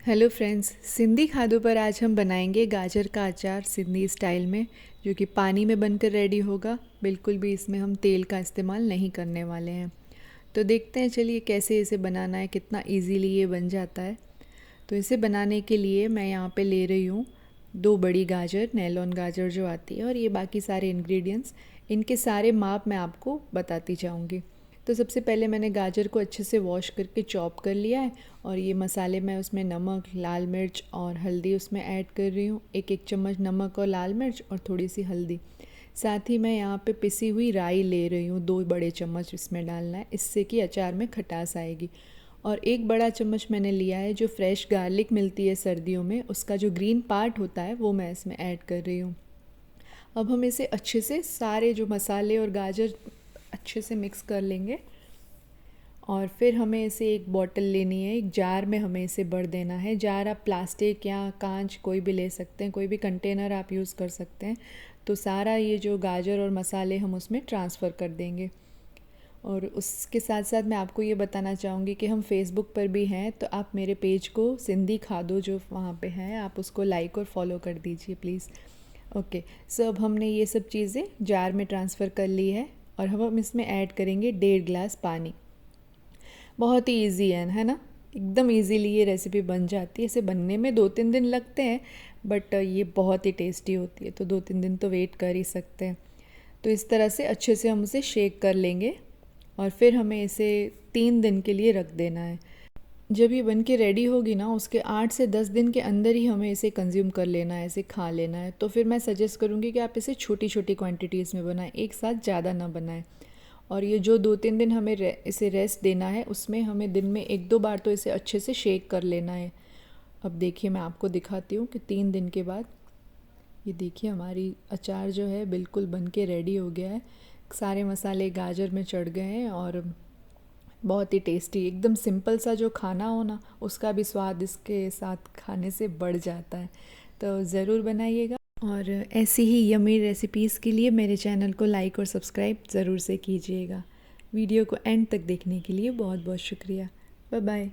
Hello friends, Sindhi खादों पर आज हम बनाएंगे गाजर का अचार सिंधी स्टाइल में, जो कि पानी में बनकर रेडी होगा। बिल्कुल भी इसमें हम तेल का इस्तेमाल नहीं करने वाले हैं। तो देखते हैं, चलिए कैसे इसे बनाना है, कितना इजीली ये बन जाता है। तो इसे बनाने के लिए मैं यहाँ पे ले रही हूँ 2 बड़ी गाजर, नैलोन गाजर जो आती है, और ये बाकी सारे इंग्रेडिएंट्स। इनके सारे माप मैं आपको बताती जाऊँगी। तो सबसे पहले मैंने गाजर को अच्छे से वॉश करके चॉप कर लिया है, और ये मसाले मैं उसमें नमक, लाल मिर्च और हल्दी उसमें ऐड कर रही हूँ। एक चम्मच नमक और लाल मिर्च और थोड़ी सी हल्दी। साथ ही मैं यहाँ पे पिसी हुई राई ले रही हूँ, 2 बड़े चम्मच इसमें डालना है, इससे कि अचार में खटास आएगी। और 1 बड़ा चम्मच मैंने लिया है जो फ्रेश गार्लिक मिलती है सर्दियों में, उसका जो ग्रीन पार्ट होता है वो मैं इसमें ऐड कर रही हूँ। अब हम इसे अच्छे से सारे जो मसाले और गाजर अच्छे से मिक्स कर लेंगे, और फिर हमें इसे एक बॉटल लेनी है, एक जार में हमें इसे भर देना है। जार आप प्लास्टिक या कांच कोई भी ले सकते हैं, कोई भी कंटेनर आप यूज़ कर सकते हैं। तो सारा ये जो गाजर और मसाले हम उसमें ट्रांसफ़र कर देंगे। और उसके साथ साथ मैं आपको ये बताना चाहूँगी कि हम फेसबुक पर भी हैं, तो आप मेरे पेज को सिंधी खादो जो वहाँ पे है, आप उसको लाइक और फॉलो कर दीजिए प्लीज़। ओके, सो अब हमने ये सब चीज़ें जार में ट्रांसफ़र कर ली है, और हम इसमें ऐड करेंगे 1.5 गिलास पानी। बहुत ही ईजी है ना। एकदम इजीली ये रेसिपी बन जाती है। इसे बनने में 2-3 दिन लगते हैं, बट ये बहुत ही टेस्टी होती है, तो 2-3 दिन तो वेट कर ही सकते हैं। तो इस तरह से अच्छे से हम उसे शेक कर लेंगे, और फिर हमें इसे 3 दिन के लिए रख देना है। जब ये बन के रेडी होगी ना, उसके 8 से 10 दिन के अंदर ही हमें इसे कंज्यूम कर लेना है, इसे खा लेना है। तो फिर मैं सजेस्ट करूँगी कि आप इसे छोटी छोटी क्वांटिटीज़ में बनाएं, एक साथ ज़्यादा ना बनाएं। और ये जो 2-3 दिन हमें इसे रेस्ट देना है, उसमें हमें दिन में 1-2 बार तो इसे अच्छे से शेक कर लेना है। अब देखिए, मैं आपको दिखाती हूँ कि 3 दिन के बाद ये देखिए हमारी अचार जो है बिल्कुल बन के रेडी हो गया है। सारे मसाले गाजर में चढ़ गए हैं, और बहुत ही टेस्टी, एकदम सिंपल सा जो खाना हो ना, उसका भी स्वाद इसके साथ खाने से बढ़ जाता है। तो ज़रूर बनाइएगा, और ऐसी ही यमी रेसिपीज़ के लिए मेरे चैनल को लाइक और सब्सक्राइब ज़रूर से कीजिएगा। वीडियो को एंड तक देखने के लिए बहुत बहुत शुक्रिया। Bye bye.